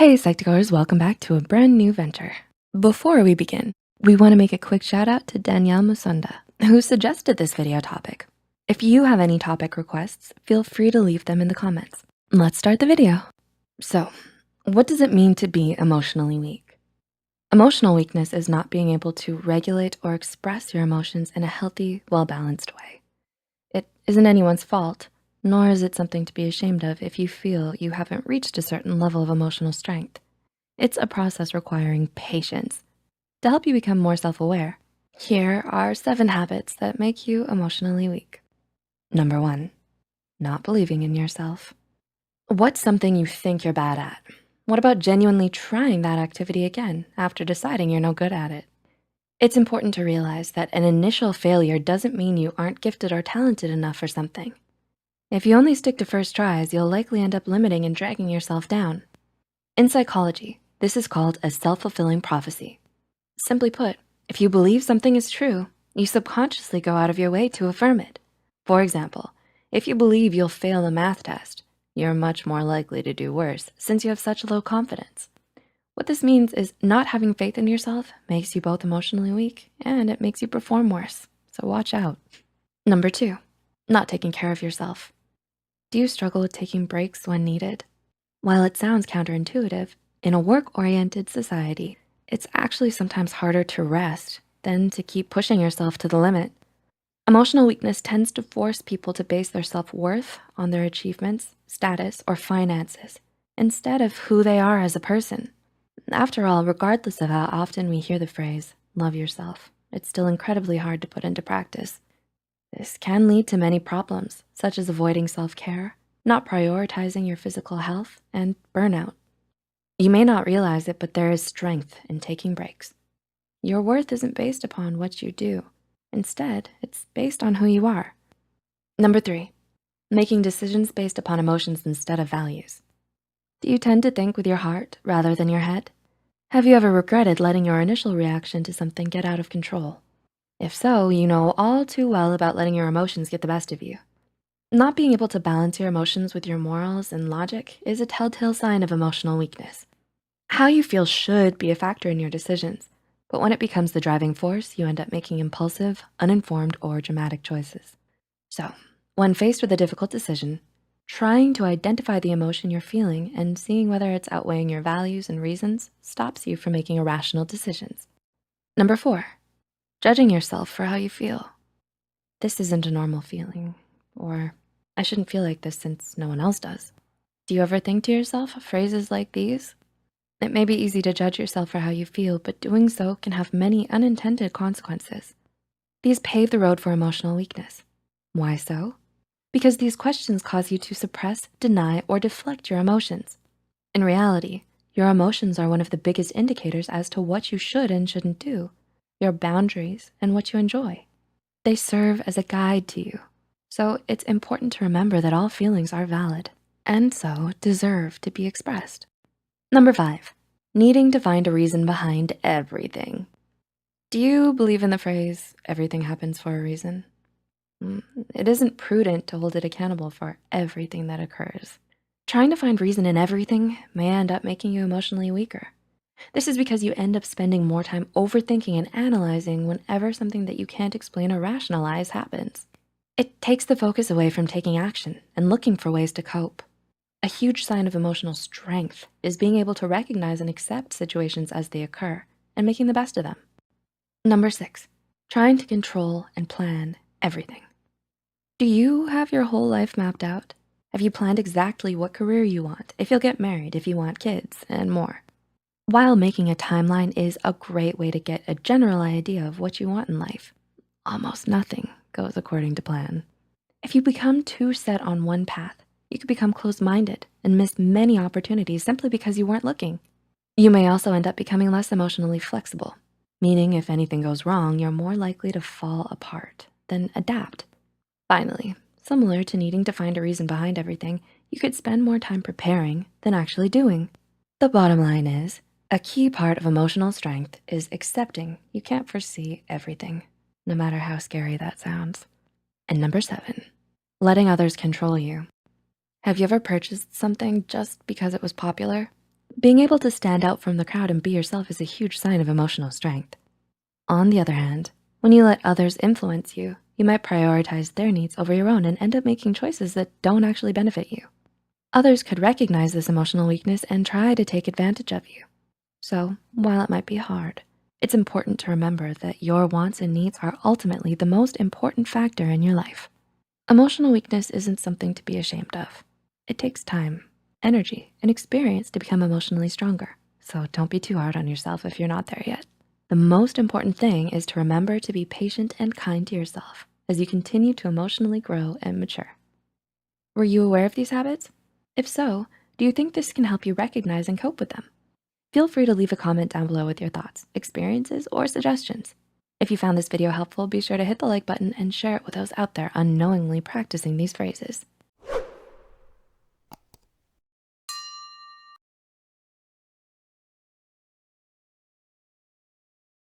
Hey Psych2Goers, welcome back to a brand new venture. Before we begin, we wanna make a quick shout out to Danielle Musunda, who suggested this video topic. If you have any topic requests, feel free to leave them in the comments. Let's start the video. So, what does it mean to be emotionally weak? Emotional weakness is not being able to regulate or express your emotions in a healthy, well-balanced way. It isn't anyone's fault, nor is it something to be ashamed of if you feel you haven't reached a certain level of emotional strength. It's a process requiring patience. To help you become more self-aware, here are 7 habits that make you emotionally weak. Number 1, not believing in yourself. What's something you think you're bad at? What about genuinely trying that activity again after deciding you're no good at it? It's important to realize that an initial failure doesn't mean you aren't gifted or talented enough for something. If you only stick to first tries, you'll likely end up limiting and dragging yourself down. In psychology, this is called a self-fulfilling prophecy. Simply put, if you believe something is true, you subconsciously go out of your way to affirm it. For example, if you believe you'll fail a math test, you're much more likely to do worse since you have such low confidence. What this means is not having faith in yourself makes you both emotionally weak and it makes you perform worse, so watch out. Number 2, not taking care of yourself. Do you struggle with taking breaks when needed? While it sounds counterintuitive, in a work-oriented society, it's actually sometimes harder to rest than to keep pushing yourself to the limit. Emotional weakness tends to force people to base their self-worth on their achievements, status, or finances, instead of who they are as a person. After all, regardless of how often we hear the phrase, love yourself, it's still incredibly hard to put into practice. This can lead to many problems, such as avoiding self-care, not prioritizing your physical health, and burnout. You may not realize it, but there is strength in taking breaks. Your worth isn't based upon what you do. Instead, it's based on who you are. Number 3, making decisions based upon emotions instead of values. Do you tend to think with your heart rather than your head? Have you ever regretted letting your initial reaction to something get out of control? If so, you know all too well about letting your emotions get the best of you. Not being able to balance your emotions with your morals and logic is a telltale sign of emotional weakness. How you feel should be a factor in your decisions, but when it becomes the driving force, you end up making impulsive, uninformed, or dramatic choices. So, when faced with a difficult decision, trying to identify the emotion you're feeling and seeing whether it's outweighing your values and reasons stops you from making irrational decisions. Number 4, judging yourself for how you feel. This isn't a normal feeling, or I shouldn't feel like this since no one else does. Do you ever think to yourself phrases like these? It may be easy to judge yourself for how you feel, but doing so can have many unintended consequences. These pave the road for emotional weakness. Why so? Because these questions cause you to suppress, deny, or deflect your emotions. In reality, your emotions are one of the biggest indicators as to what you should and shouldn't do, your boundaries, and what you enjoy. They serve as a guide to you. So it's important to remember that all feelings are valid and so deserve to be expressed. Number 5, needing to find a reason behind everything. Do you believe in the phrase, everything happens for a reason? It isn't prudent to hold it accountable for everything that occurs. Trying to find reason in everything may end up making you emotionally weaker. This is because you end up spending more time overthinking and analyzing whenever something that you can't explain or rationalize happens. It takes the focus away from taking action and looking for ways to cope. A huge sign of emotional strength is being able to recognize and accept situations as they occur and making the best of them. Number 6, trying to control and plan everything. Do you have your whole life mapped out? Have you planned exactly what career you want, if you'll get married, if you want kids, and more? While making a timeline is a great way to get a general idea of what you want in life, almost nothing goes according to plan. If you become too set on one path, you could become closed-minded and miss many opportunities simply because you weren't looking. You may also end up becoming less emotionally flexible, meaning if anything goes wrong, you're more likely to fall apart than adapt. Finally, similar to needing to find a reason behind everything, you could spend more time preparing than actually doing. The bottom line is, a key part of emotional strength is accepting you can't foresee everything, no matter how scary that sounds. And number 7, letting others control you. Have you ever purchased something just because it was popular? Being able to stand out from the crowd and be yourself is a huge sign of emotional strength. On the other hand, when you let others influence you, you might prioritize their needs over your own and end up making choices that don't actually benefit you. Others could recognize this emotional weakness and try to take advantage of you. So while it might be hard, it's important to remember that your wants and needs are ultimately the most important factor in your life. Emotional weakness isn't something to be ashamed of. It takes time, energy, and experience to become emotionally stronger. So don't be too hard on yourself if you're not there yet. The most important thing is to remember to be patient and kind to yourself as you continue to emotionally grow and mature. Were you aware of these habits? If so, do you think this can help you recognize and cope with them? Feel free to leave a comment down below with your thoughts, experiences, or suggestions. If you found this video helpful, be sure to hit the like button and share it with those out there unknowingly practicing these phrases.